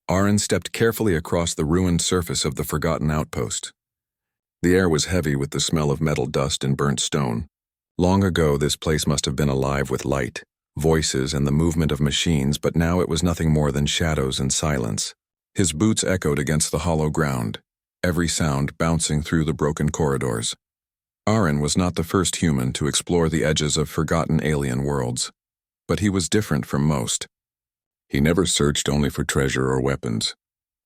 Aaron stepped carefully across the ruined surface of the forgotten outpost. The air was heavy with the smell of metal dust and burnt stone. Long ago, this place must have been alive with light, voices, and the movement of machines, but now it was nothing more than shadows and silence. His boots echoed against the hollow ground, every sound bouncing through the broken corridors. Aaron was not the first human to explore the edges of forgotten alien worlds, but he was different from most. He never searched only for treasure or weapons.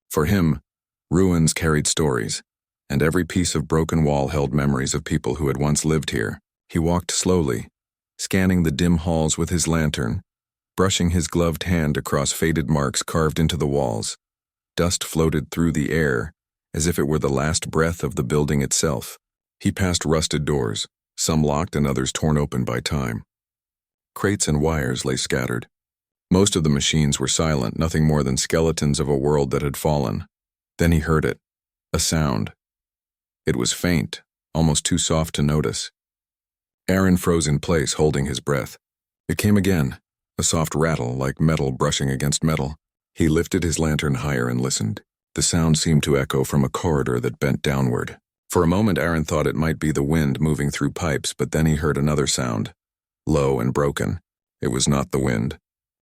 For him, ruins carried stories, and every piece of broken wall held memories of people who had once lived here. He walked slowly, scanning the dim halls with his lantern, brushing his gloved hand across faded marks carved into the walls. Dust floated through the air, as if it were the last breath of the building itself. He passed rusted doors, some locked and others torn open by time. Crates and wires lay scattered. Most of the machines were silent, nothing more than skeletons of a world that had fallen. Then he heard it, a sound. It was faint, almost too soft to notice. Aaron froze in place, holding his breath. It came again, a soft rattle like metal brushing against metal. He lifted his lantern higher and listened. The sound seemed to echo from a corridor that bent downward. For a moment, Aaron thought it might be the wind moving through pipes, but then he heard another sound, low and broken. It was not the wind.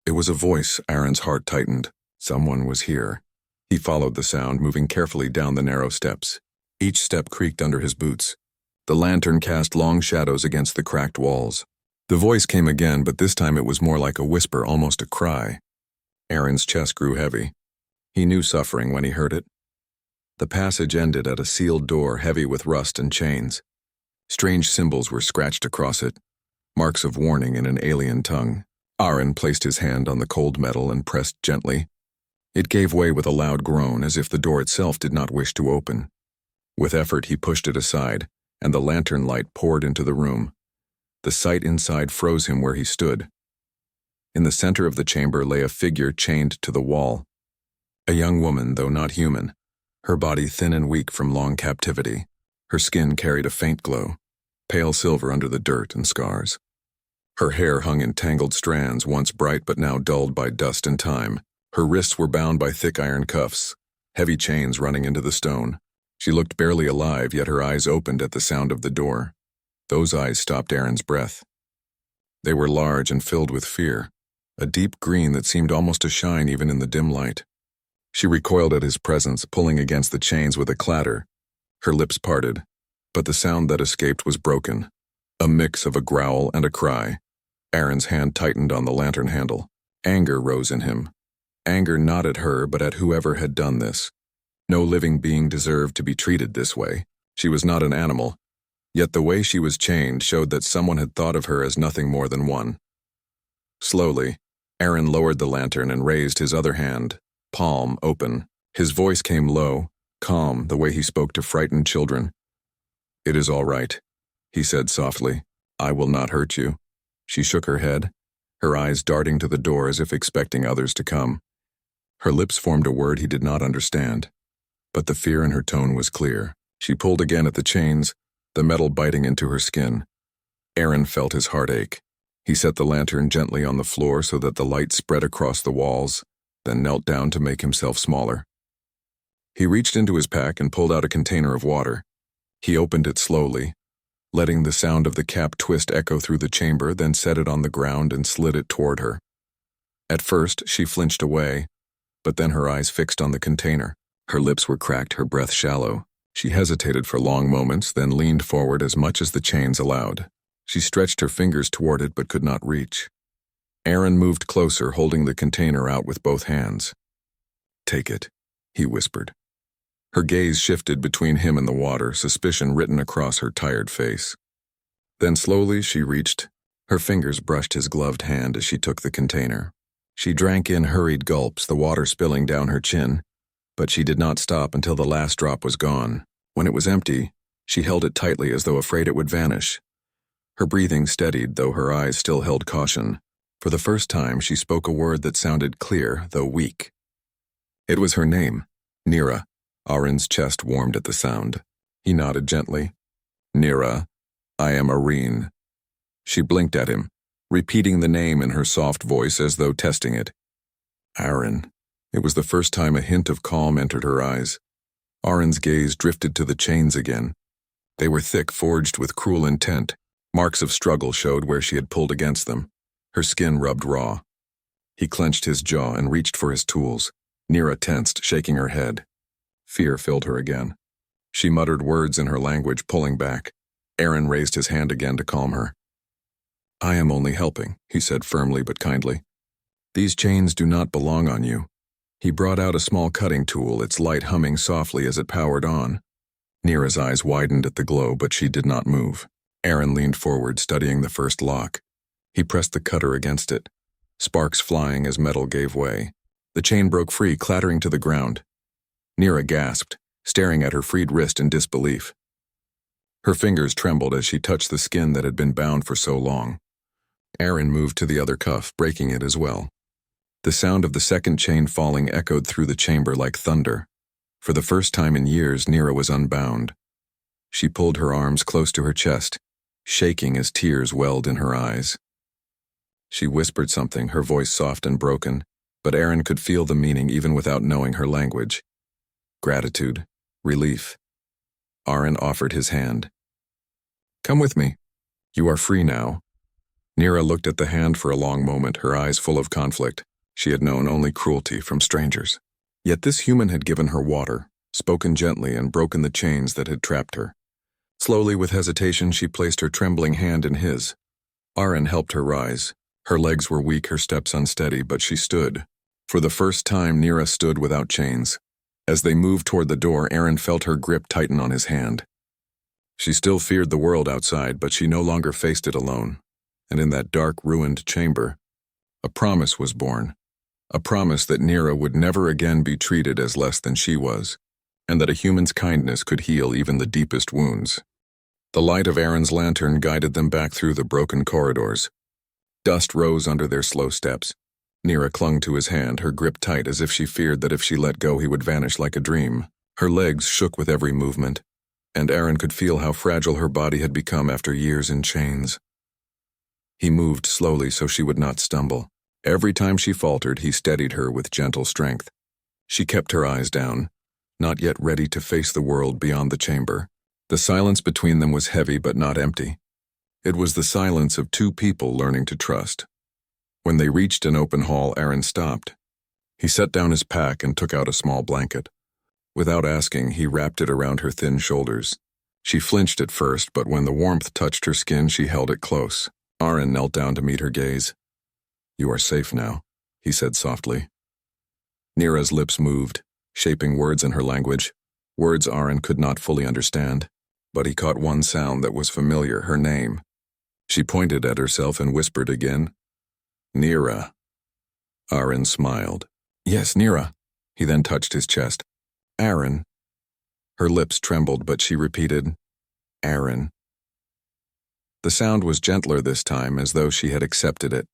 It was a voice. Aaron's heart tightened. Someone was here. He followed the sound, moving carefully down the narrow steps. Each step creaked under his boots. The lantern cast long shadows against the cracked walls. The voice came again, but this time it was more like a whisper, almost a cry. Aaron's chest grew heavy. He knew suffering when he heard it. The passage ended at a sealed door heavy with rust and chains. Strange symbols were scratched across it, marks of warning in an alien tongue. Aaron placed his hand on the cold metal and pressed gently. It gave way with a loud groan, as if the door itself did not wish to open. With effort, he pushed it aside, and the lantern light poured into the room. The sight inside froze him where he stood. In the center of the chamber lay a figure chained to the wall. A young woman, though not human, her body thin and weak from long captivity. Her skin carried a faint glow, pale silver under the dirt and scars. Her hair hung in tangled strands, once bright but now dulled by dust and time. Her wrists were bound by thick iron cuffs, heavy chains running into the stone. She looked barely alive, yet her eyes opened at the sound of the door. Those eyes stopped Aaron's breath. They were large and filled with fear, a deep green that seemed almost to shine even in the dim light. She recoiled at his presence, pulling against the chains with a clatter. Her lips parted, but the sound that escaped was broken, a mix of a growl and a cry. Aaron's hand tightened on the lantern handle. Anger rose in him. Anger not at her, but at whoever had done this. No living being deserved to be treated this way. She was not an animal, yet the way she was chained showed that someone had thought of her as nothing more than one. Slowly, Aaron lowered the lantern and raised his other hand, palm open. His voice came low, calm, the way he spoke to frightened children. "It is all right," he said softly. "I will not hurt you." She shook her head, her eyes darting to the door as if expecting others to come. Her lips formed a word he did not understand, but the fear in her tone was clear. She pulled again at the chains, the metal biting into her skin. Aaron felt his heart ache. He set the lantern gently on the floor so that the light spread across the walls, then knelt down to make himself smaller. He reached into his pack and pulled out a container of water. He opened it slowly, letting the sound of the cap twist echo through the chamber, then set it on the ground and slid it toward her. At first, she flinched away, but then her eyes fixed on the container. Her lips were cracked, her breath shallow. She hesitated for long moments, then leaned forward as much as the chains allowed. She stretched her fingers toward it but could not reach. Aaron moved closer, holding the container out with both hands. "Take it," he whispered. Her gaze shifted between him and the water, suspicion written across her tired face. Then slowly she reached. Her fingers brushed his gloved hand as she took the container. She drank in hurried gulps, the water spilling down her chin, but she did not stop until the last drop was gone. When it was empty, she held it tightly as though afraid it would vanish. Her breathing steadied, though her eyes still held caution. For the first time, she spoke a word that sounded clear, though weak. It was her name, Nira. Aaron's chest warmed at the sound. He nodded gently. "Nira, I am Areen." She blinked at him, repeating the name in her soft voice as though testing it. "Aaron," It was the first time a hint of calm entered her eyes. Arin's gaze drifted to the chains again. They were thick, forged with cruel intent. Marks of struggle showed where she had pulled against them. Her skin rubbed raw. He clenched his jaw and reached for his tools. Nira tensed, shaking her head. Fear filled her again. She muttered words in her language, pulling back. Aaron raised his hand again to calm her. "I am only helping," he said firmly but kindly. "These chains do not belong on you." He brought out a small cutting tool, its light humming softly as it powered on. Nira's eyes widened at the glow, but she did not move. Aaron leaned forward, studying the first lock. He pressed the cutter against it, sparks flying as metal gave way. The chain broke free, clattering to the ground. Nira gasped, staring at her freed wrist in disbelief. Her fingers trembled as she touched the skin that had been bound for so long. Aaron moved to the other cuff, breaking it as well. The sound of the second chain falling echoed through the chamber like thunder. For the first time in years, Nira was unbound. She pulled her arms close to her chest, shaking as tears welled in her eyes. She whispered something, her voice soft and broken, but Aaron could feel the meaning even without knowing her language. Gratitude, relief. Aaron offered his hand. "Come with me. You are free now." Nira looked at the hand for a long moment, her eyes full of conflict. She had known only cruelty from strangers. Yet this human had given her water, spoken gently, and broken the chains that had trapped her. Slowly, with hesitation, she placed her trembling hand in his. Aaron helped her rise. Her legs were weak, her steps unsteady, but she stood. For the first time, Nira stood without chains. As they moved toward the door, Aaron felt her grip tighten on his hand. She still feared the world outside, but she no longer faced it alone. And in that dark, ruined chamber, a promise was born. A promise that Nira would never again be treated as less than she was, and that a human's kindness could heal even the deepest wounds. The light of Aaron's lantern guided them back through the broken corridors. Dust rose under their slow steps. Nira clung to his hand, her grip tight as if she feared that if she let go he would vanish like a dream. Her legs shook with every movement, and Aaron could feel how fragile her body had become after years in chains. He moved slowly so she would not stumble. Every time she faltered, he steadied her with gentle strength. She kept her eyes down, not yet ready to face the world beyond the chamber. The silence between them was heavy but not empty. It was the silence of two people learning to trust. When they reached an open hall, Aaron stopped. He set down his pack and took out a small blanket. Without asking, he wrapped it around her thin shoulders. She flinched at first, but when the warmth touched her skin, she held it close. Aaron knelt down to meet her gaze. "You are safe now," he said softly. Nira's lips moved, shaping words in her language, words Aaron could not fully understand. But he caught one sound that was familiar, her name. She pointed at herself and whispered again, "Nira." Aaron smiled. "Yes, Nira." He then touched his chest. "Aaron." Her lips trembled, but she repeated, "Aaron." The sound was gentler this time, as though she had accepted it.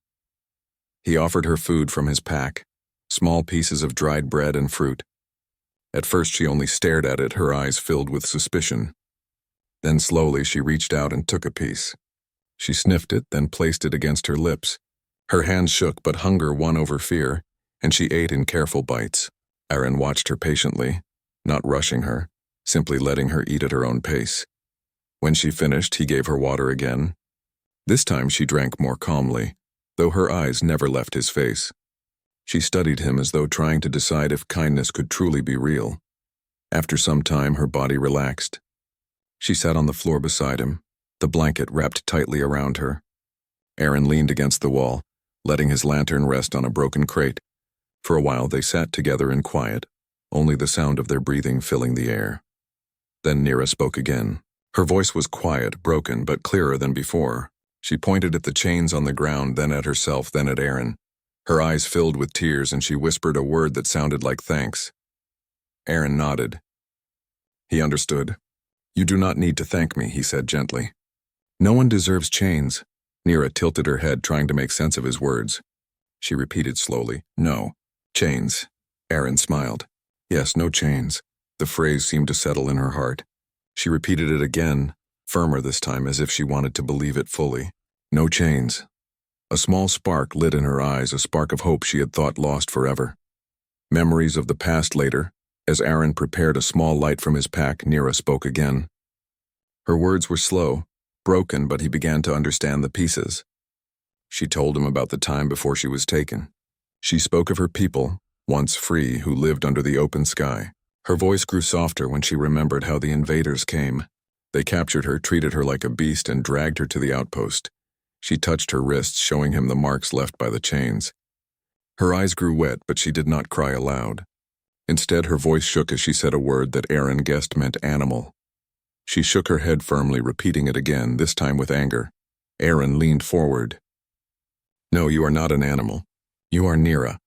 He offered her food from his pack, small pieces of dried bread and fruit. At first she only stared at it, her eyes filled with suspicion. Then slowly she reached out and took a piece. She sniffed it, then placed it against her lips. Her hands shook, but hunger won over fear, and she ate in careful bites. Aaron watched her patiently, not rushing her, simply letting her eat at her own pace. When she finished, he gave her water again. This time she drank more calmly, though her eyes never left his face. She studied him as though trying to decide if kindness could truly be real. After some time, her body relaxed. She sat on the floor beside him, the blanket wrapped tightly around her. Aaron leaned against the wall, letting his lantern rest on a broken crate. For a while they sat together in quiet, only the sound of their breathing filling the air. Then Nira spoke again. Her voice was quiet, broken, but clearer than before. She pointed at the chains on the ground, then at herself, then at Aaron. Her eyes filled with tears, and she whispered a word that sounded like thanks. Aaron nodded. He understood. "You do not need to thank me," he said gently. "No one deserves chains." Nira tilted her head, trying to make sense of his words. She repeated slowly, "No, chains." Aaron smiled. "Yes, no chains." The phrase seemed to settle in her heart. She repeated it again, firmer this time, as if she wanted to believe it fully. "No chains." A small spark lit in her eyes, a spark of hope she had thought lost forever. Memories of the past later. As Aaron prepared a small light from his pack, Nira spoke again. Her words were slow, broken, but he began to understand the pieces. She told him about the time before she was taken. She spoke of her people, once free, who lived under the open sky. Her voice grew softer when she remembered how the invaders came. They captured her, treated her like a beast, and dragged her to the outpost. She touched her wrists, showing him the marks left by the chains. Her eyes grew wet, but she did not cry aloud. Instead, her voice shook as she said a word that Aaron guessed meant animal. She shook her head firmly, repeating it again, this time with anger. Aaron leaned forward. No, you are not an animal. You are Nira.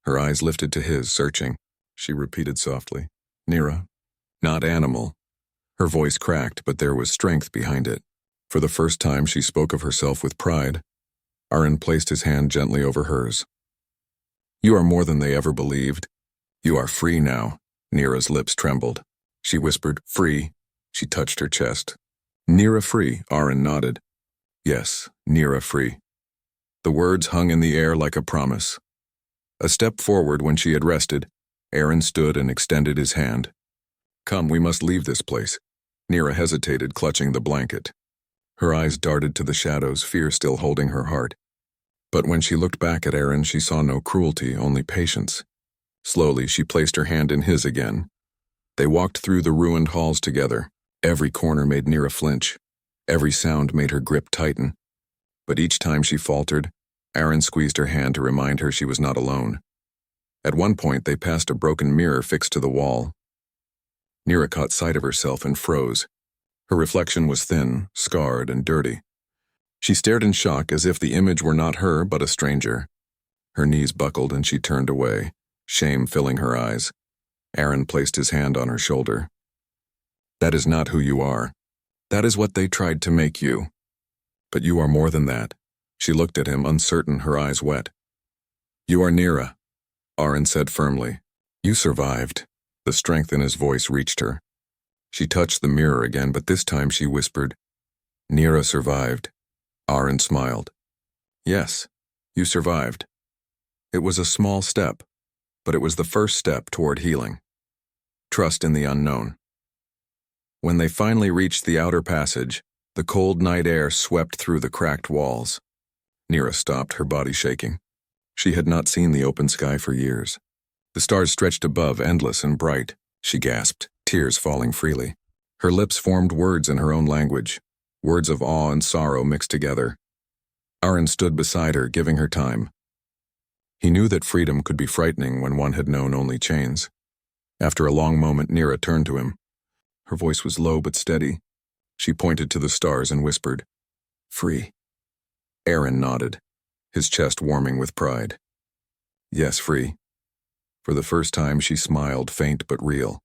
Her eyes lifted to his, searching. She repeated softly. Nira, not animal. Her voice cracked, but there was strength behind it. For the first time, she spoke of herself with pride. Aaron placed his hand gently over hers. You are more than they ever believed. You are free now. Nira's lips trembled. She whispered, free. She touched her chest. Nira free, Aaron nodded. Yes, Nira free. The words hung in the air like a promise. A step forward when she had rested, Aaron stood and extended his hand. Come, we must leave this place. Nira hesitated, clutching the blanket. Her eyes darted to the shadows, fear still holding her heart. But when she looked back at Aaron, she saw no cruelty, only patience. Slowly, she placed her hand in his again. They walked through the ruined halls together. Every corner made Nira flinch. Every sound made her grip tighten. But each time she faltered, Aaron squeezed her hand to remind her she was not alone. At one point, they passed a broken mirror fixed to the wall. Nira caught sight of herself and froze. Her reflection was thin, scarred, and dirty. She stared in shock as if the image were not her but a stranger. Her knees buckled and she turned away, shame filling her eyes. Aaron placed his hand on her shoulder. That is not who you are. That is what they tried to make you. But you are more than that. She looked at him, uncertain, her eyes wet. You are Nira, Aaron said firmly. You survived. The strength in his voice reached her. She touched the mirror again, but this time she whispered, Nira survived. Aaron smiled. Yes, you survived. It was a small step, but it was the first step toward healing. Trust in the unknown. When they finally reached the outer passage, the cold night air swept through the cracked walls. Nira stopped, her body shaking. She had not seen the open sky for years. The stars stretched above, endless and bright. She gasped, tears falling freely. Her lips formed words in her own language, words of awe and sorrow mixed together. Aaron stood beside her, giving her time. He knew that freedom could be frightening when one had known only chains. After a long moment, Nira turned to him. Her voice was low but steady. She pointed to the stars and whispered, Free. Aaron nodded, his chest warming with pride. Yes, free. For the first time, she smiled, faint but real.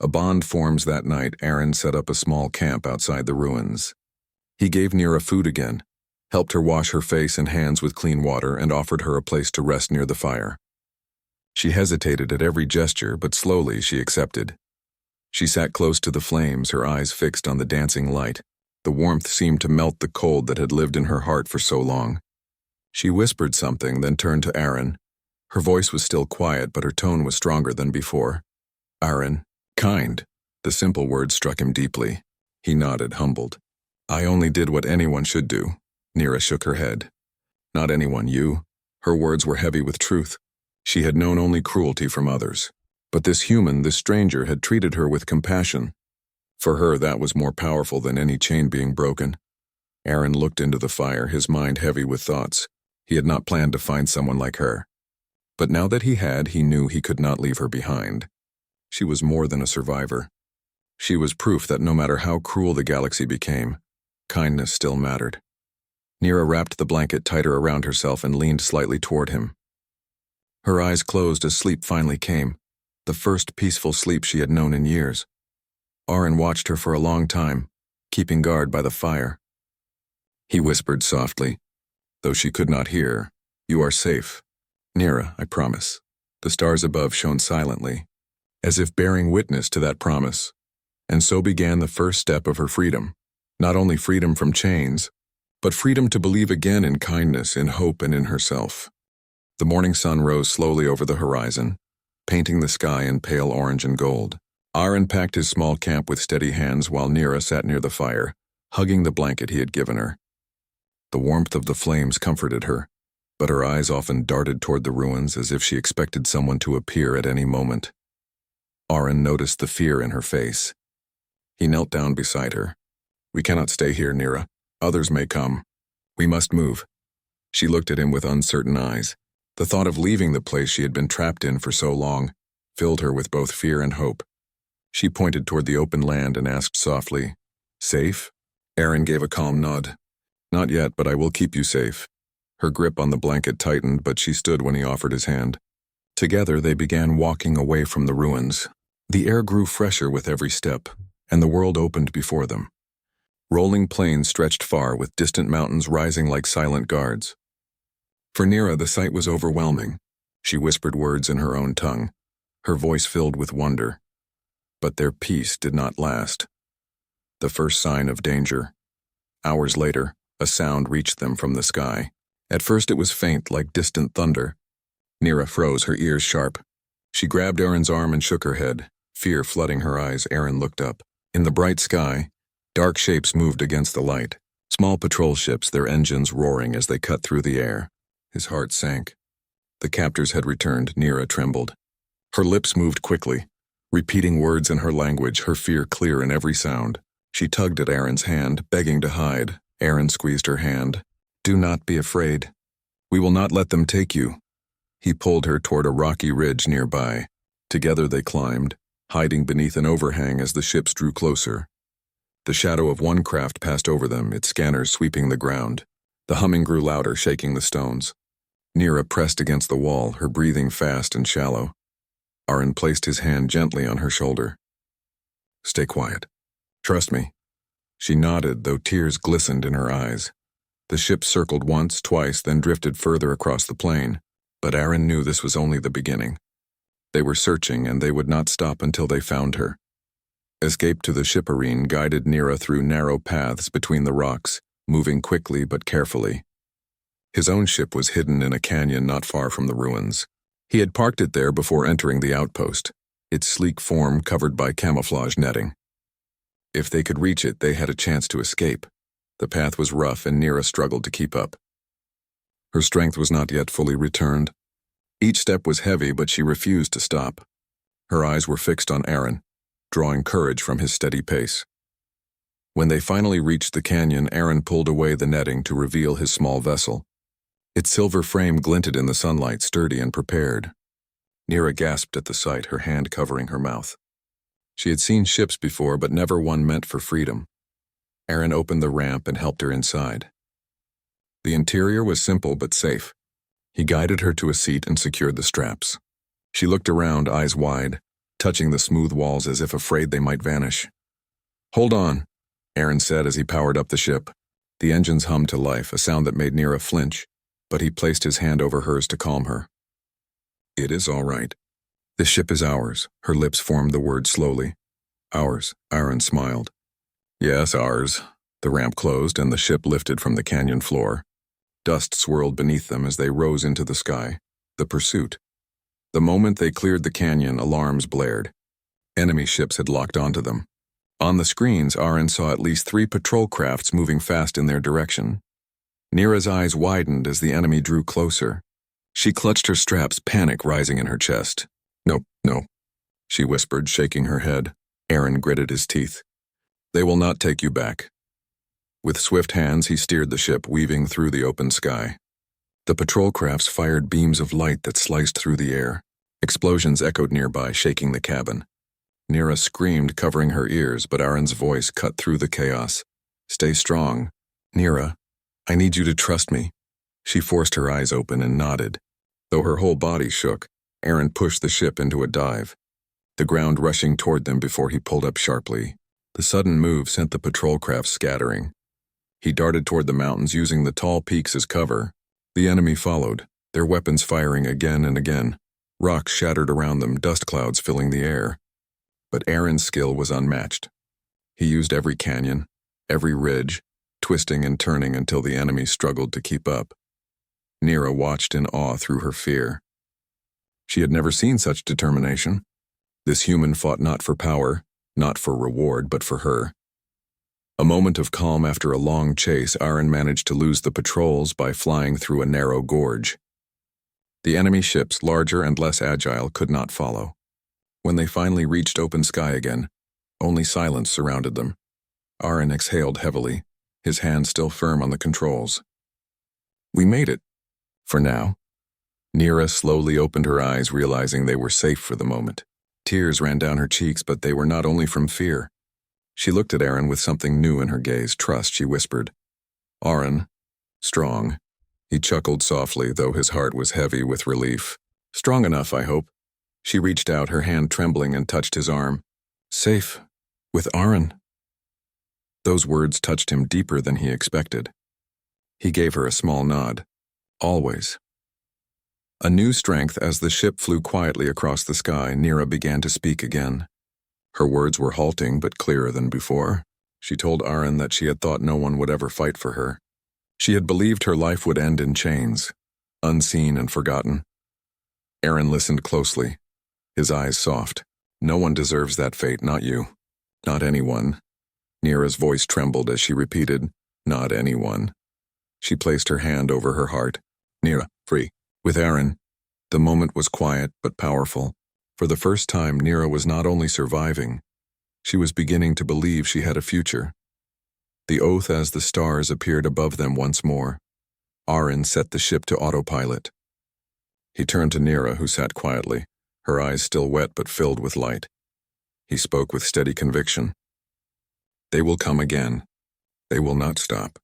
A bond forms that night. Aaron set up a small camp outside the ruins. He gave Nira food again, helped her wash her face and hands with clean water, and offered her a place to rest near the fire. She hesitated at every gesture, but slowly she accepted. She sat close to the flames, her eyes fixed on the dancing light. The warmth seemed to melt the cold that had lived in her heart for so long. She whispered something, then turned to Aaron. Her voice was still quiet, but her tone was stronger than before. Aaron, kind. The simple words struck him deeply. He nodded, humbled. I only did what anyone should do. Nira shook her head. Not anyone, you. Her words were heavy with truth. She had known only cruelty from others. But this human, this stranger, had treated her with compassion. For her, that was more powerful than any chain being broken. Aaron looked into the fire, his mind heavy with thoughts. He had not planned to find someone like her. But now that he had, he knew he could not leave her behind. She was more than a survivor. She was proof that no matter how cruel the galaxy became, kindness still mattered. Nira wrapped the blanket tighter around herself and leaned slightly toward him. Her eyes closed as sleep finally came, the first peaceful sleep she had known in years. Aaron watched her for a long time, keeping guard by the fire. He whispered softly, though she could not hear, You are safe. Nira, I promise. The stars above shone silently, as if bearing witness to that promise. And so began the first step of her freedom. Not only freedom from chains, but freedom to believe again in kindness, in hope, and in herself. The morning sun rose slowly over the horizon, painting the sky in pale orange and gold. Aaron packed his small camp with steady hands while Nira sat near the fire, hugging the blanket he had given her. The warmth of the flames comforted her, but her eyes often darted toward the ruins as if she expected someone to appear at any moment. Aaron noticed the fear in her face. He knelt down beside her. "We cannot stay here, Nira. Others may come. We must move." She looked at him with uncertain eyes. The thought of leaving the place she had been trapped in for so long filled her with both fear and hope. She pointed toward the open land and asked softly, "Safe?" Aaron gave a calm nod. "Not yet, but I will keep you safe." Her grip on the blanket tightened, but she stood when he offered his hand. Together they began walking away from the ruins. The air grew fresher with every step, and the world opened before them. Rolling plains stretched far, with distant mountains rising like silent guards. For Nira, the sight was overwhelming. She whispered words in her own tongue, her voice filled with wonder. But their peace did not last. The first sign of danger. Hours later, a sound reached them from the sky. At first it was faint, like distant thunder. Nira froze, her ears sharp. She grabbed Aaron's arm and shook her head, fear flooding her eyes. Aaron looked up. In the bright sky, dark shapes moved against the light. Small patrol ships, their engines roaring as they cut through the air. His heart sank. The captors had returned. Nira trembled. Her lips moved quickly, repeating words in her language, her fear clear in every sound. She tugged at Aaron's hand, begging to hide. Aaron squeezed her hand. "Do not be afraid. We will not let them take you." He pulled her toward a rocky ridge nearby. Together they climbed, hiding beneath an overhang as the ships drew closer. The shadow of one craft passed over them, its scanners sweeping the ground. The humming grew louder, shaking the stones. Nira pressed against the wall, her breathing fast and shallow. Aaron placed his hand gently on her shoulder. "Stay quiet. Trust me." She nodded, though tears glistened in her eyes. The ship circled once, twice, then drifted further across the plain. But Aaron knew this was only the beginning. They were searching, and they would not stop until they found her. Escape to the shipperine guided Nira through narrow paths between the rocks, moving quickly but carefully. His own ship was hidden in a canyon not far from the ruins. He had parked it there before entering the outpost, its sleek form covered by camouflage netting. If they could reach it, they had a chance to escape. The path was rough, and Nira struggled to keep up. Her strength was not yet fully returned. Each step was heavy, but she refused to stop. Her eyes were fixed on Aaron, drawing courage from his steady pace. When they finally reached the canyon, Aaron pulled away the netting to reveal his small vessel. Its silver frame glinted in the sunlight, sturdy and prepared. Nira gasped at the sight, her hand covering her mouth. She had seen ships before, but never one meant for freedom. Aaron opened the ramp and helped her inside. The interior was simple but safe. He guided her to a seat and secured the straps. She looked around, eyes wide, touching the smooth walls as if afraid they might vanish. "Hold on," Aaron said as he powered up the ship. The engines hummed to life, a sound that made Nira flinch, but he placed his hand over hers to calm her. "It is all right. The ship is ours." Her lips formed the word slowly. "Ours," Aaron smiled. "Yes, ours." The ramp closed and the ship lifted from the canyon floor. Dust swirled beneath them as they rose into the sky. The pursuit. The moment they cleared the canyon, alarms blared. Enemy ships had locked onto them. On the screens, Aaron saw at least 3 patrol crafts moving fast in their direction. Nira's eyes widened as the enemy drew closer. She clutched her straps, panic rising in her chest. No, she whispered, shaking her head. Aaron gritted his teeth. "They will not take you back." With swift hands, he steered the ship, weaving through the open sky. The patrol crafts fired beams of light that sliced through the air. Explosions echoed nearby, shaking the cabin. Nira screamed, covering her ears, but Aaron's voice cut through the chaos. "Stay strong. Nira, I need you to trust me." She forced her eyes open and nodded. Though her whole body shook, Aaron pushed the ship into a dive, the ground rushing toward them before he pulled up sharply. The sudden move sent the patrol craft scattering. He darted toward the mountains, using the tall peaks as cover. The enemy followed, their weapons firing again and again. Rocks shattered around them, dust clouds filling the air. But Aaron's skill was unmatched. He used every canyon, every ridge, twisting and turning until the enemy struggled to keep up. Nira watched in awe through her fear. She had never seen such determination. This human fought not for power, not for reward, but for her. A moment of calm after a long chase, Aaron managed to lose the patrols by flying through a narrow gorge. The enemy ships, larger and less agile, could not follow. When they finally reached open sky again, only silence surrounded them. Aaron exhaled heavily, his hand still firm on the controls. We made it. For now. Nira slowly opened her eyes, realizing they were safe for the moment. Tears ran down her cheeks, but they were not only from fear. She looked at Aaron with something new in her gaze. Trust, she whispered. Aaron, strong. He chuckled softly, though his heart was heavy with relief. Strong enough, I hope. She reached out, her hand trembling, and touched his arm. Safe. With Aaron. Those words touched him deeper than he expected. He gave her a small nod. Always. A new strength as the ship flew quietly across the sky, Nira began to speak again. Her words were halting but clearer than before. She told Aaron that she had thought no one would ever fight for her. She had believed her life would end in chains, unseen and forgotten. Aaron listened closely, his eyes soft. No one deserves that fate, not you. Not anyone. Nira's voice trembled as she repeated, not anyone. She placed her hand over her heart. Nira, free. With Aaron, the moment was quiet but powerful. For the first time, Nira was not only surviving, she was beginning to believe she had a future. The oath as the stars appeared above them once more. Aaron set the ship to autopilot. He turned to Nira, who sat quietly, her eyes still wet but filled with light. He spoke with steady conviction. They will come again. They will not stop.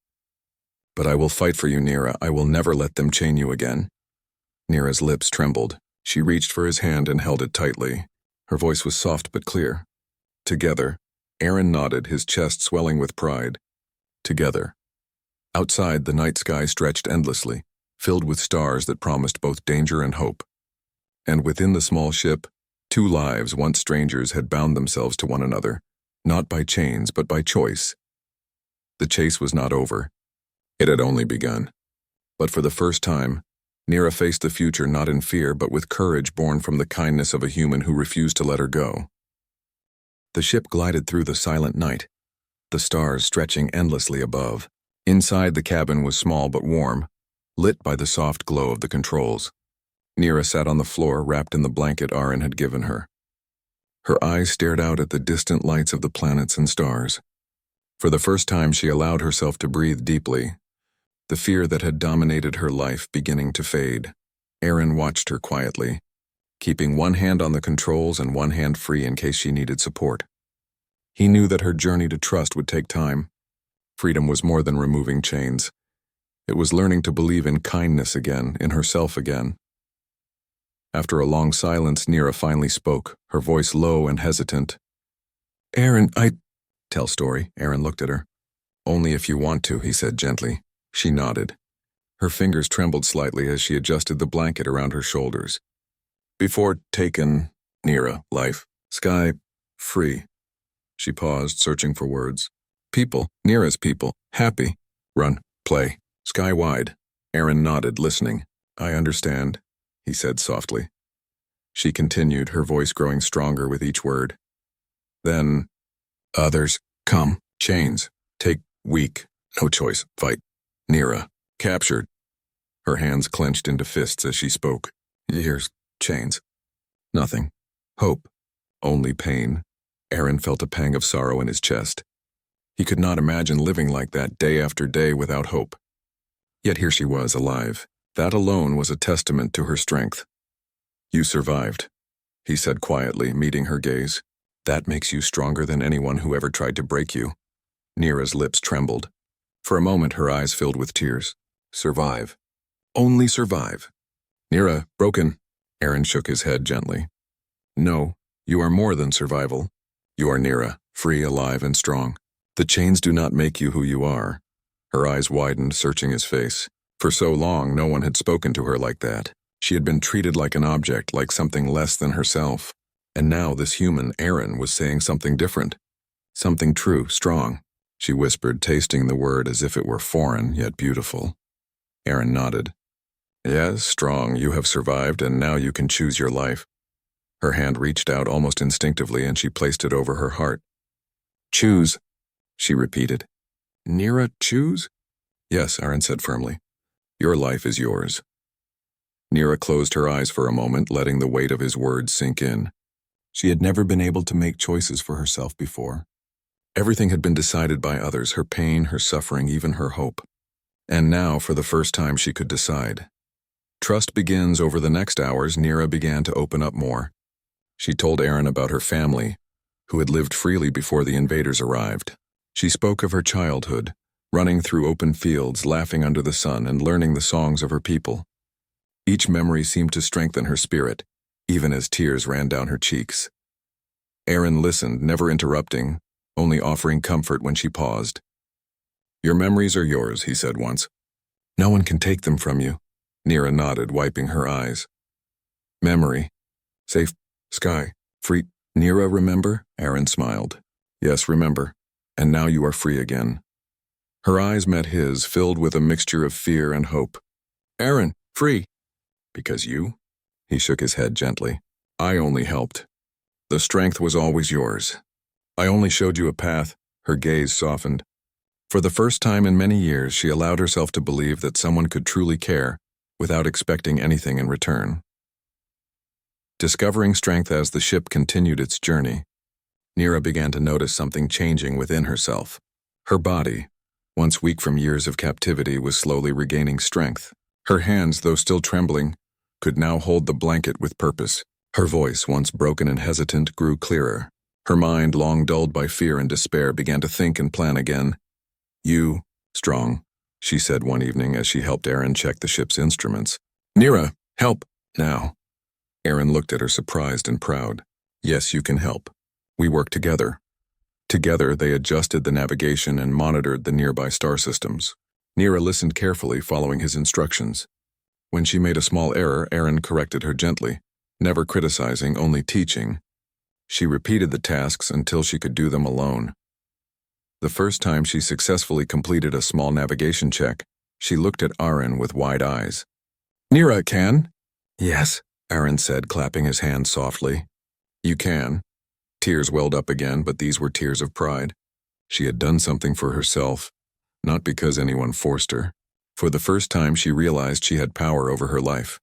But I will fight for you, Nira. I will never let them chain you again. Nira's lips trembled. She reached for his hand and held it tightly. Her voice was soft but clear. Together. Aaron nodded, his chest swelling with pride. Together. Outside, the night sky stretched endlessly, filled with stars that promised both danger and hope. And within the small ship, two lives, once strangers, had bound themselves to one another, not by chains, but by choice. The chase was not over. It had only begun. But for the first time, Nira faced the future not in fear, but with courage born from the kindness of a human who refused to let her go. The ship glided through the silent night, the stars stretching endlessly above. Inside, the cabin was small but warm, lit by the soft glow of the controls. Nira sat on the floor, wrapped in the blanket Aaron had given her. Her eyes stared out at the distant lights of the planets and stars. For the first time, she allowed herself to breathe deeply, the fear that had dominated her life beginning to fade. Aaron watched her quietly, keeping one hand on the controls and one hand free in case she needed support. He knew that her journey to trust would take time. Freedom was more than removing chains. It was learning to believe in kindness again, in herself again. After a long silence, Nira finally spoke, her voice low and hesitant. Aaron, Tell story. Aaron looked at her. Only if you want to, he said gently. She nodded. Her fingers trembled slightly as she adjusted the blanket around her shoulders. Before taken, Nira, life, sky, free. She paused, searching for words. People, Nira's people, happy, run, play, sky wide. Aaron nodded, listening. I understand, he said softly. She continued, her voice growing stronger with each word. Then, others, come, chains, take, weak, no choice, fight. Nira, captured. Her hands clenched into fists as she spoke. Years, chains. Nothing. Hope. Only pain. Aaron felt a pang of sorrow in his chest. He could not imagine living like that day after day without hope. Yet here she was, alive. That alone was a testament to her strength. You survived, he said quietly, meeting her gaze. That makes you stronger than anyone who ever tried to break you. Nira's lips trembled. For a moment, her eyes filled with tears. Survive. Only survive. Nira, broken. Aaron shook his head gently. No, you are more than survival. You are Nira, free, alive, and strong. The chains do not make you who you are. Her eyes widened, searching his face. For so long, no one had spoken to her like that. She had been treated like an object, like something less than herself. And now this human, Aaron, was saying something different. Something true, strong. She whispered, tasting the word as if it were foreign, yet beautiful. Aaron nodded. Yes, strong, you have survived, and now you can choose your life. Her hand reached out almost instinctively, and she placed it over her heart. Choose, she repeated. Nira, choose? Yes, Aaron said firmly. Your life is yours. Nira closed her eyes for a moment, letting the weight of his words sink in. She had never been able to make choices for herself before. Everything had been decided by others, her pain, her suffering, even her hope. And now, for the first time, she could decide. Trust begins. Over the next hours, Nira began to open up more. She told Aaron about her family, who had lived freely before the invaders arrived. She spoke of her childhood, running through open fields, laughing under the sun, and learning the songs of her people. Each memory seemed to strengthen her spirit, even as tears ran down her cheeks. Aaron listened, never interrupting, only offering comfort when she paused. Your memories are yours, he said once. No one can take them from you. Nira nodded, wiping her eyes. Memory. Safe. Sky. Free. Nira, remember? Aaron smiled. Yes, remember. And now you are free again. Her eyes met his, filled with a mixture of fear and hope. Aaron, free. Because you? He shook his head gently. I only helped. The strength was always yours. I only showed you a path. Her gaze softened. For the first time in many years, she allowed herself to believe that someone could truly care without expecting anything in return. Discovering strength as the ship continued its journey, Nira began to notice something changing within herself. Her body, once weak from years of captivity, was slowly regaining strength. Her hands, though still trembling, could now hold the blanket with purpose. Her voice, once broken and hesitant, grew clearer. Her mind, long dulled by fear and despair, began to think and plan again. You, strong, she said one evening as she helped Aaron check the ship's instruments. Nira, help, now. Aaron looked at her surprised and proud. Yes, you can help. We work together. Together, they adjusted the navigation and monitored the nearby star systems. Nira listened carefully, following his instructions. When she made a small error, Aaron corrected her gently, never criticizing, only teaching. She repeated the tasks until she could do them alone. The first time she successfully completed a small navigation check, she looked at Aaron with wide eyes. Nira can? Yes, Aaron said, clapping his hands softly. You can. Tears welled up again, but these were tears of pride. She had done something for herself, not because anyone forced her. For the first time, she realized she had power over her life.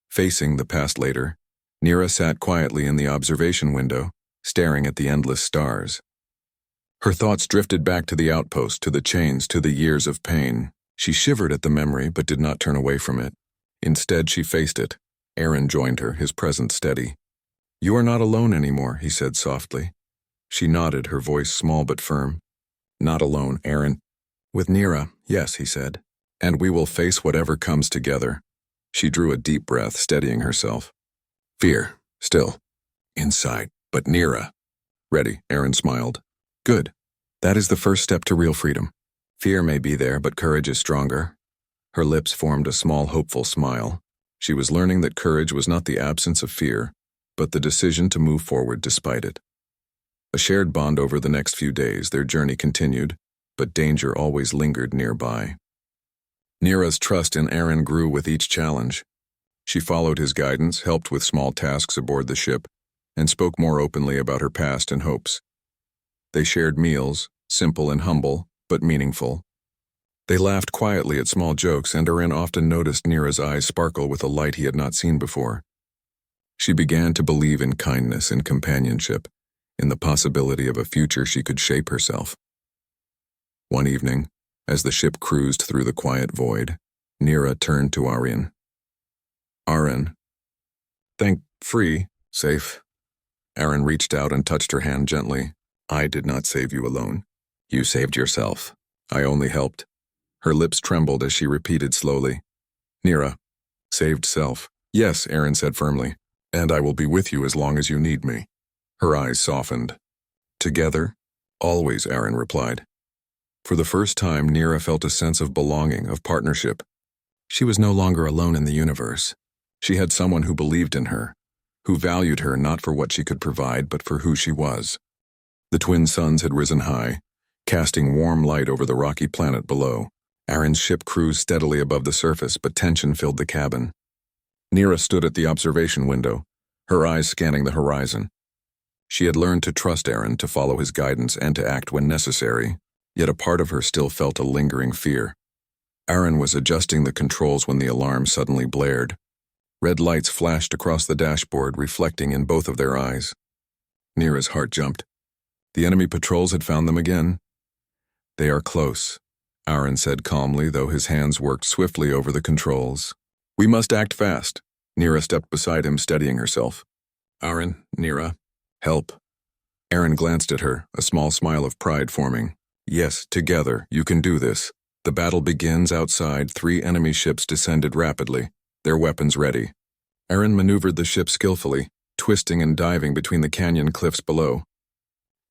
Facing the past later, Nira sat quietly in the observation window, staring at the endless stars. Her thoughts drifted back to the outpost, to the chains, to the years of pain. She shivered at the memory, but did not turn away from it. Instead, she faced it. Aaron joined her, his presence steady. You are not alone anymore, he said softly. She nodded, her voice small but firm. Not alone, Aaron. With Nira, yes, he said. And we will face whatever comes together. She drew a deep breath, steadying herself. Fear, still. Inside, but Nira. Ready, Aaron smiled. Good. That is the first step to real freedom. Fear may be there, but courage is stronger. Her lips formed a small, hopeful smile. She was learning that courage was not the absence of fear, but the decision to move forward despite it. A shared bond over the next few days, their journey continued, but danger always lingered nearby. Nira's trust in Aaron grew with each challenge. She followed his guidance, helped with small tasks aboard the ship, and spoke more openly about her past and hopes. They shared meals, simple and humble, but meaningful. They laughed quietly at small jokes, and Aaron often noticed Nira's eyes sparkle with a light he had not seen before. She began to believe in kindness and companionship, in the possibility of a future she could shape herself. One evening, as the ship cruised through the quiet void, Nira turned to Aaron. Aaron. Think free, safe. Aaron reached out and touched her hand gently. I did not save you alone. You saved yourself. I only helped. Her lips trembled as she repeated slowly. Nira. Saved self. Yes, Aaron said firmly. And I will be with you as long as you need me. Her eyes softened. Together? Always, Aaron replied. For the first time, Nira felt a sense of belonging, of partnership. She was no longer alone in the universe. She had someone who believed in her, who valued her not for what she could provide, but for who she was. The twin suns had risen high, casting warm light over the rocky planet below, Aaron's ship cruised steadily above the surface, but tension filled the cabin. Nira stood at the observation window, her eyes scanning the horizon. She had learned to trust Aaron, to follow his guidance, and to act when necessary, yet a part of her still felt a lingering fear. Aaron was adjusting the controls when the alarm suddenly blared. Red lights flashed across the dashboard, reflecting in both of their eyes. Nira's heart jumped. The enemy patrols had found them again. "They are close," Aaron said calmly, though his hands worked swiftly over the controls. "We must act fast." Nira stepped beside him, steadying herself. "Aaron, Nira, help." Aaron glanced at her, a small smile of pride forming. "Yes, together, you can do this." The battle begins outside. 3 enemy ships descended rapidly, their weapons ready. Aaron maneuvered the ship skillfully, twisting and diving between the canyon cliffs below.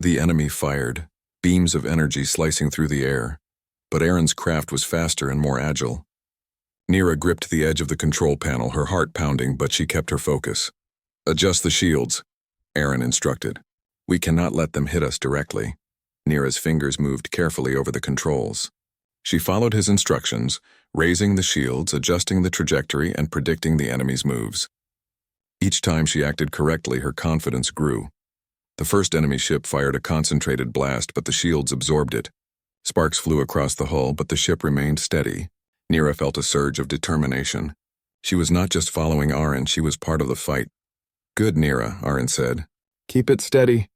The enemy fired, beams of energy slicing through the air, but Aaron's craft was faster and more agile. Nira gripped the edge of the control panel, her heart pounding, but she kept her focus. "Adjust the shields," Aaron instructed. "We cannot let them hit us directly." Nira's fingers moved carefully over the controls. She followed his instructions, raising the shields, adjusting the trajectory, and predicting the enemy's moves. Each time she acted correctly, her confidence grew. The first enemy ship fired a concentrated blast, but the shields absorbed it. Sparks flew across the hull, but the ship remained steady. Nira felt a surge of determination. She was not just following Aaron, she was part of the fight. "Good, Nira," Aaron said. "Keep it steady."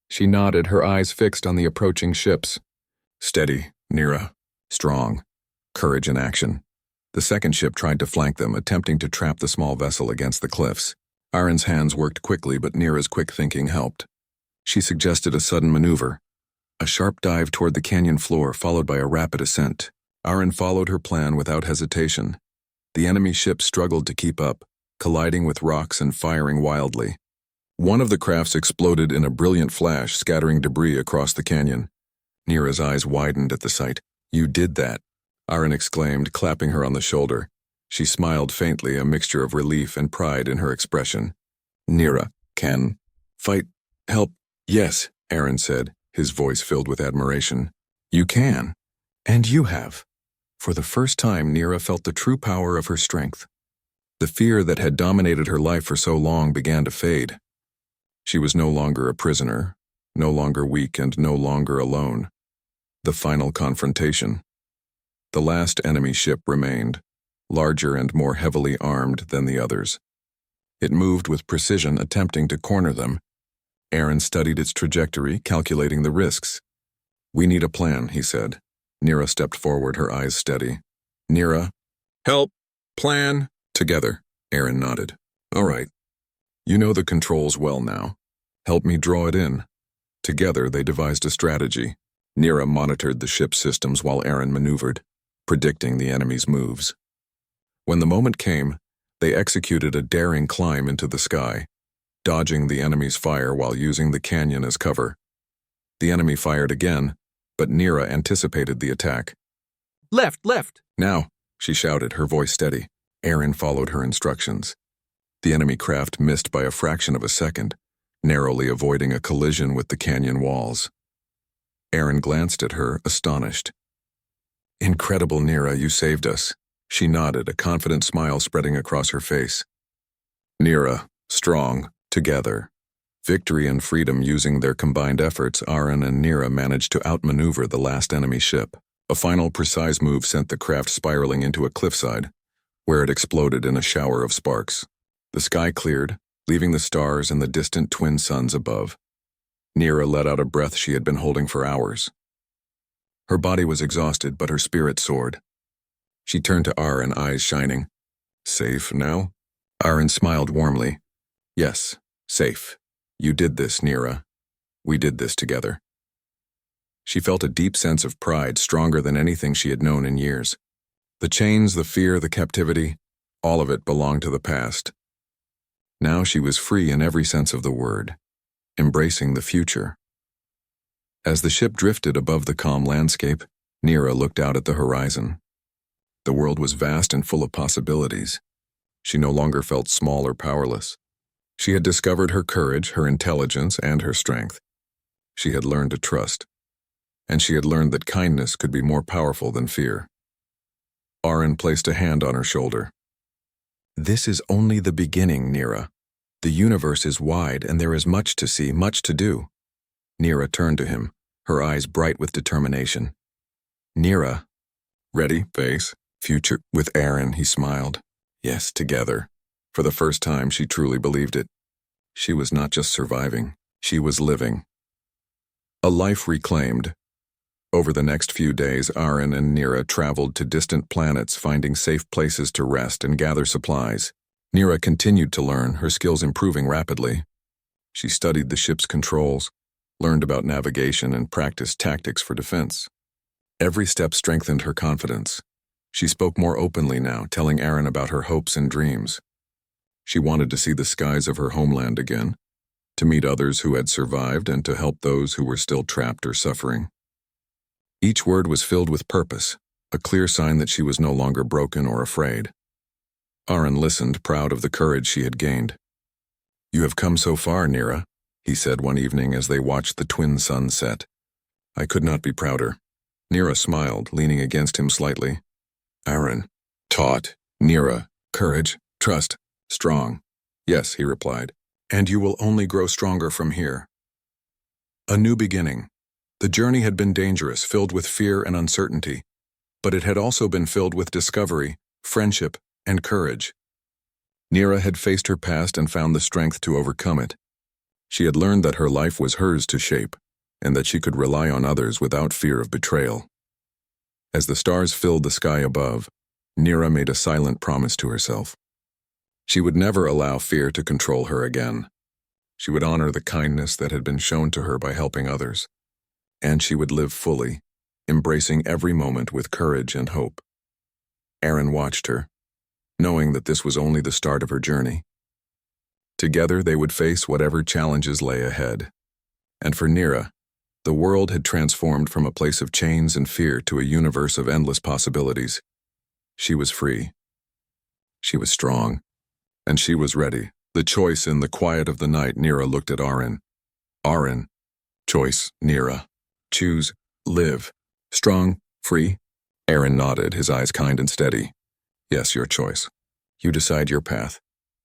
She nodded, her eyes fixed on the approaching ships. "Steady, Nira. Strong. Courage in action." The second ship tried to flank them, attempting to trap the small vessel against the cliffs. Aaron's hands worked quickly, but Nira's quick thinking helped. She suggested a sudden maneuver, a sharp dive toward the canyon floor, followed by a rapid ascent. Aaron followed her plan without hesitation. The enemy ship struggled to keep up, colliding with rocks and firing wildly. One of the crafts exploded in a brilliant flash, scattering debris across the canyon. Nira's eyes widened at the sight. "You did that," Aaron exclaimed, clapping her on the shoulder. She smiled faintly, a mixture of relief and pride in her expression. "Nira can fight, help." "Yes," Aaron said, his voice filled with admiration. "You can. And you have." For the first time, Nira felt the true power of her strength. The fear that had dominated her life for so long began to fade. She was no longer a prisoner, no longer weak, and no longer alone. The final confrontation. The last enemy ship remained, larger and more heavily armed than the others. It moved with precision, attempting to corner them. Aaron studied its trajectory, calculating the risks. "We need a plan," he said. Nira stepped forward, her eyes steady. "Nira, help, plan." "Together," Aaron nodded. "All right. You know the controls well now. Help me draw it in." Together, they devised a strategy. Nira monitored the ship's systems while Aaron maneuvered, predicting the enemy's moves. When the moment came, they executed a daring climb into the sky, dodging the enemy's fire while using the canyon as cover. The enemy fired again, but Nira anticipated the attack. "Left, left!" "Now," she shouted, her voice steady. Aaron followed her instructions. The enemy craft missed by a fraction of a second, narrowly avoiding a collision with the canyon walls. Aaron glanced at her, astonished. "Incredible, Nira, you saved us." She nodded, a confident smile spreading across her face. Nira, strong, together. Victory and freedom. Using their combined efforts, Aaron and Nira managed to outmaneuver the last enemy ship. A final precise move sent the craft spiraling into a cliffside, where it exploded in a shower of sparks. The sky cleared, leaving the stars and the distant twin suns above. Nira let out a breath she had been holding for hours. Her body was exhausted, but her spirit soared. She turned to Aaron, eyes shining. "Safe now?" Aaron smiled warmly. "Yes, safe. You did this, Nira. We did this together." She felt a deep sense of pride, stronger than anything she had known in years. The chains, the fear, the captivity, all of it belonged to the past. Now she was free in every sense of the word, embracing the future. As the ship drifted above the calm landscape, Nira looked out at the horizon. The world was vast and full of possibilities. She no longer felt small or powerless. She had discovered her courage, her intelligence, and her strength. She had learned to trust. And she had learned that kindness could be more powerful than fear. Aaron placed a hand on her shoulder. This is only the beginning, Nira. The universe is wide and there is much to see, much to do. Nira turned to him, her eyes bright with determination. Nira. Ready, face, future. With Aaron, he smiled. Yes, together. For the first time, she truly believed it. She was not just surviving, she was living. A life reclaimed. Over the next few days, Aaron and Nira traveled to distant planets, finding safe places to rest and gather supplies. Nira continued to learn, her skills improving rapidly. She studied the ship's controls, learned about navigation, and practiced tactics for defense. Every step strengthened her confidence. She spoke more openly now, telling Aaron about her hopes and dreams. She wanted to see the skies of her homeland again, to meet others who had survived and to help those who were still trapped or suffering. Each word was filled with purpose, a clear sign that she was no longer broken or afraid. Aaron listened, proud of the courage she had gained. You have come so far, Nira, he said one evening as they watched the twin suns set. I could not be prouder. Nira smiled, leaning against him slightly. Aaron taught Nira courage, trust, strong. Yes, he replied, and you will only grow stronger from here. A new beginning. The journey had been dangerous, filled with fear and uncertainty, but it had also been filled with discovery, friendship, and courage. Nira had faced her past and found the strength to overcome it. She had learned that her life was hers to shape, and that she could rely on others without fear of betrayal. As the stars filled the sky above, Nira made a silent promise to herself. She would never allow fear to control her again. She would honor the kindness that had been shown to her by helping others. And she would live fully, embracing every moment with courage and hope. Aaron watched her, knowing that this was only the start of her journey. Together they would face whatever challenges lay ahead. And for Nira, the world had transformed from a place of chains and fear to a universe of endless possibilities. She was free. She was strong. And she was ready. The choice in the quiet of the night, Nira looked at Aaron. Aaron. Choice, Nira. Choose, live. Strong, free. Aaron nodded, his eyes kind and steady. Yes, your choice. You decide your path.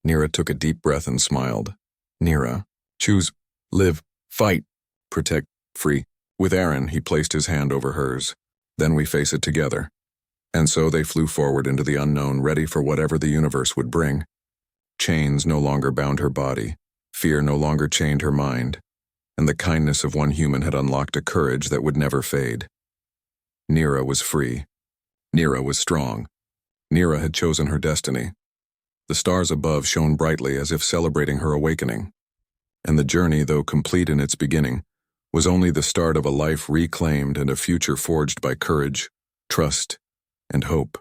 Nira took a deep breath and smiled. Nira. Choose, live, fight, protect, free. With Aaron, he placed his hand over hers. Then we face it together. And so they flew forward into the unknown, ready for whatever the universe would bring. Chains no longer bound her body. Fear no longer chained her mind. And the kindness of one human had unlocked a courage that would never fade. Nira was free. Nira was strong. Nira had chosen her destiny. The stars above shone brightly as if celebrating her awakening. And the journey, though complete in its beginning, was only the start of a life reclaimed and a future forged by courage, trust, and hope.